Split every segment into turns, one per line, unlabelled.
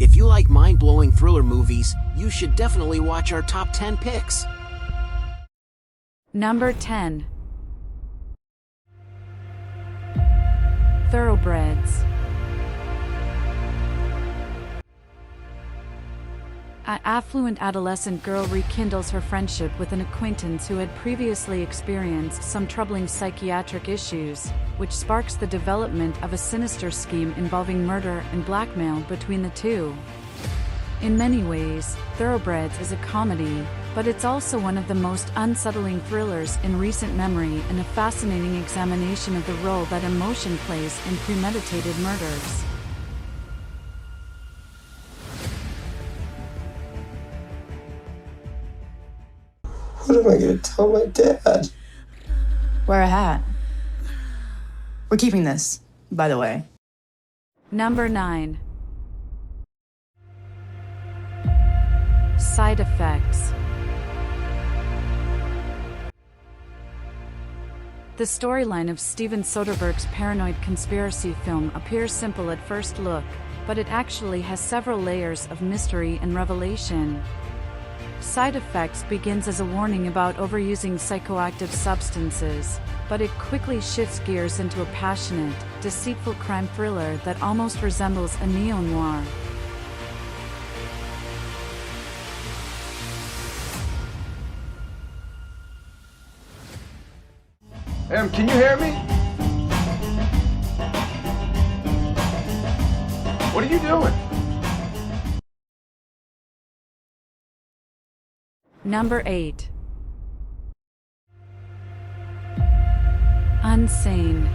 If you like mind-blowing thriller movies, you should definitely watch our top 10 picks.
Number 10. Thoroughbreds. An affluent adolescent girl rekindles her friendship with an acquaintance who had previously experienced some troubling psychiatric issues, which sparks the development of a sinister scheme involving murder and blackmail between the two. In many ways, Thoroughbreds is a comedy, but it's also one of the most unsettling thrillers in recent memory and a fascinating examination of the role that emotion plays in premeditated murders.
What am I going to tell my dad?
Wear a hat. We're keeping this, by the way.
Number 9. Side effects. The storyline of Steven Soderbergh's paranoid conspiracy film appears simple at first look, but it actually has several layers of mystery and revelation. Side Effects begins as a warning about overusing psychoactive substances, but it quickly shifts gears into a passionate, deceitful crime thriller that almost resembles a neo-noir.
Can you hear me? What are you doing?
Number 8. Unsane.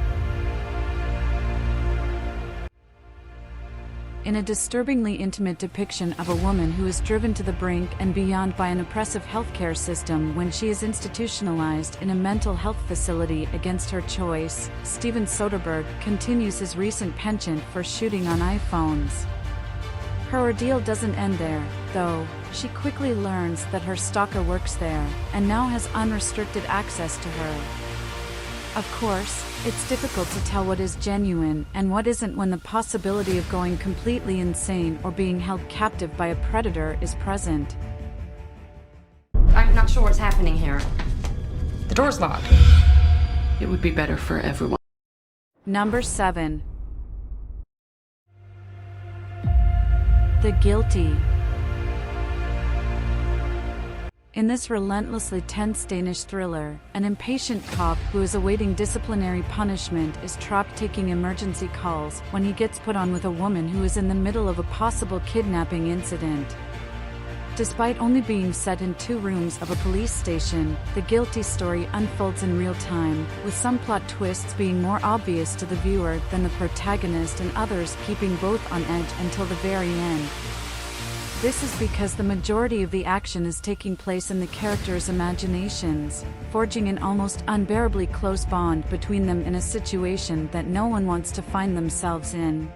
In a disturbingly intimate depiction of a woman who is driven to the brink and beyond by an oppressive healthcare system when she is institutionalized in a mental health facility against her choice, Steven Soderbergh continues his recent penchant for shooting on iPhones. Her ordeal doesn't end there, though. She quickly learns that her stalker works there, and now has unrestricted access to her. Of course, it's difficult to tell what is genuine and what isn't when the possibility of going completely insane or being held captive by a predator is present.
I'm not sure what's happening here. The door's locked.
It would be better for everyone.
Number 7. The Guilty. In this relentlessly tense Danish thriller, an impatient cop who is awaiting disciplinary punishment is trapped taking emergency calls when he gets put on with a woman who is in the middle of a possible kidnapping incident. Despite only being set in 2 rooms of a police station, the Guilty story unfolds in real time, with some plot twists being more obvious to the viewer than the protagonist and others keeping both on edge until the very end. This is because the majority of the action is taking place in the characters' imaginations, forging an almost unbearably close bond between them in a situation that no one wants to find themselves in.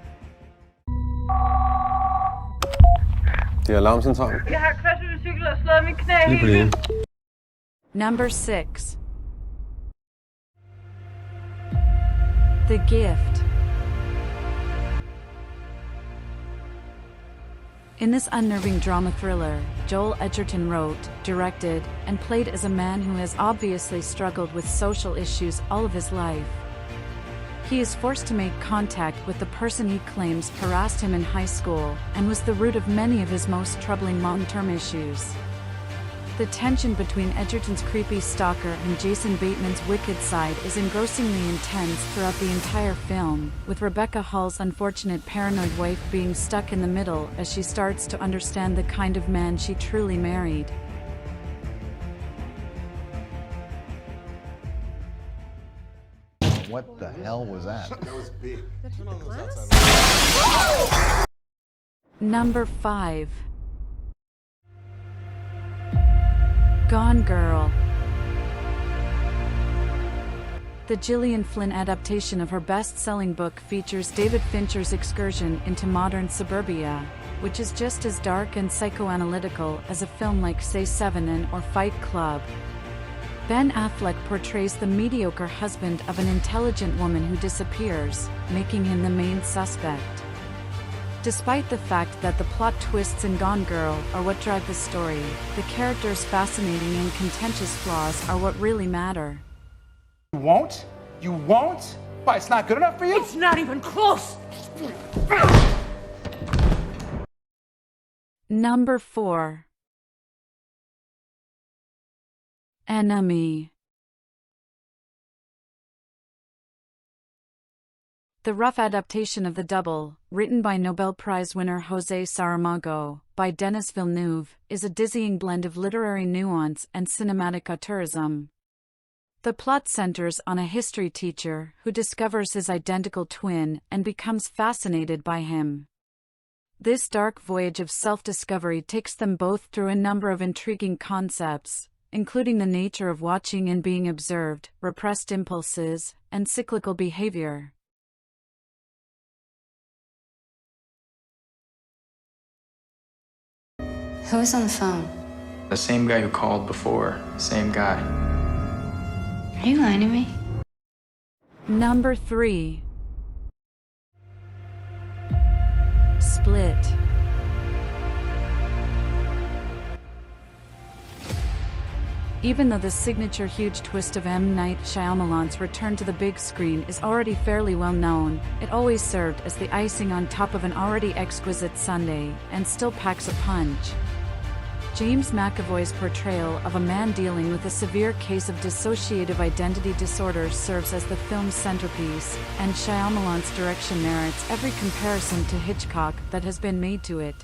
Det er alarmcentralen.
Jeg har kørt ud i cykel og slået mit knæ helt.
Number 6. The Gift. In this unnerving drama thriller, Joel Edgerton wrote, directed, and played as a man who has obviously struggled with social issues all of his life. He is forced to make contact with the person he claims harassed him in high school, and was the root of many of his most troubling long-term issues. The tension between Edgerton's creepy stalker and Jason Bateman's wicked side is engrossingly intense throughout the entire film, with Rebecca Hall's unfortunate paranoid wife being stuck in the middle as she starts to understand the kind of man she truly married.
What the hell was that?
That was big.
Number 5. Gone Girl. The Gillian Flynn adaptation of her best-selling book features David Fincher's excursion into modern suburbia, which is just as dark and psychoanalytical as a film like Say Seven or Fight Club. Ben Affleck portrays the mediocre husband of an intelligent woman who disappears, making him the main suspect. Despite the fact that the plot twists in Gone Girl are what drive the story, the character's fascinating and contentious flaws are what really matter.
You won't? You won't? Why, it's not good enough for you?
It's not even close.
Number 4. Enemy. The rough adaptation of The Double, written by Nobel Prize winner José Saramago, by Denis Villeneuve, is a dizzying blend of literary nuance and cinematic auteurism. The plot centers on a history teacher who discovers his identical twin and becomes fascinated by him. This dark voyage of self-discovery takes them both through a number of intriguing concepts, including the nature of watching and being observed, repressed impulses, and cyclical behavior.
Who was on the phone?
The same guy who called before. Same guy.
Are you lying to me?
Number 3. Split. Even though the signature huge twist of M. Night Shyamalan's return to the big screen is already fairly well known, it always served as the icing on top of an already exquisite sundae, and still packs a punch. James McAvoy's portrayal of a man dealing with a severe case of dissociative identity disorder serves as the film's centerpiece, and Shyamalan's direction merits every comparison to Hitchcock that has been made to it.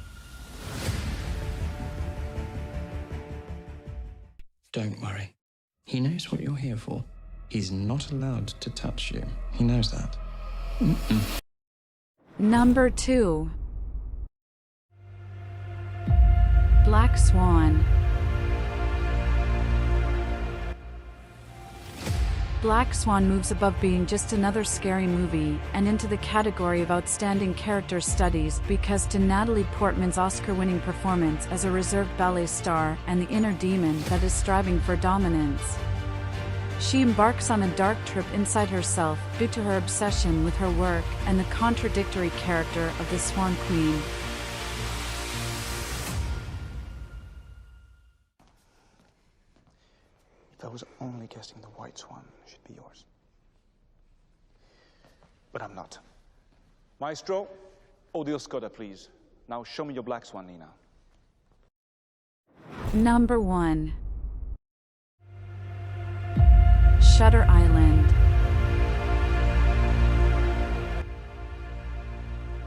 Don't worry. He knows what you're here for. He's not allowed to touch you. He knows that.
Number 2. Black Swan. Black Swan moves above being just another scary movie and into the category of outstanding character studies because to Natalie Portman's Oscar-winning performance as a reserved ballet star and the inner demon that is striving for dominance. She embarks on a dark trip inside herself due to her obsession with her work and the contradictory character of the Swan Queen.
If I was only guessing the white swan, it should be yours. But I'm not. Maestro, Odio Skoda, please. Now show me your black swan, Nina.
Number 1. Shutter Island.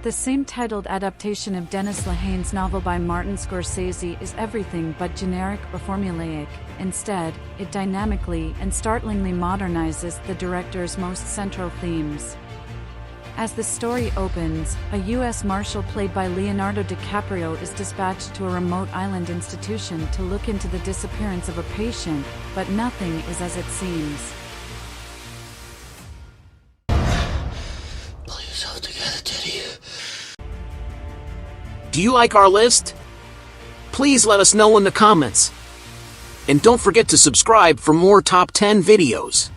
The same-titled adaptation of Dennis Lehane's novel by Martin Scorsese is everything but generic or formulaic. Instead, it dynamically and startlingly modernizes the director's most central themes. As the story opens, a U.S. Marshal played by Leonardo DiCaprio is dispatched to a remote island institution to look into the disappearance of a patient, but nothing is as it seems.
Pull yourself together, Teddy. Do you like our list? Please let us know in the comments. And don't forget to subscribe for more top 10 videos.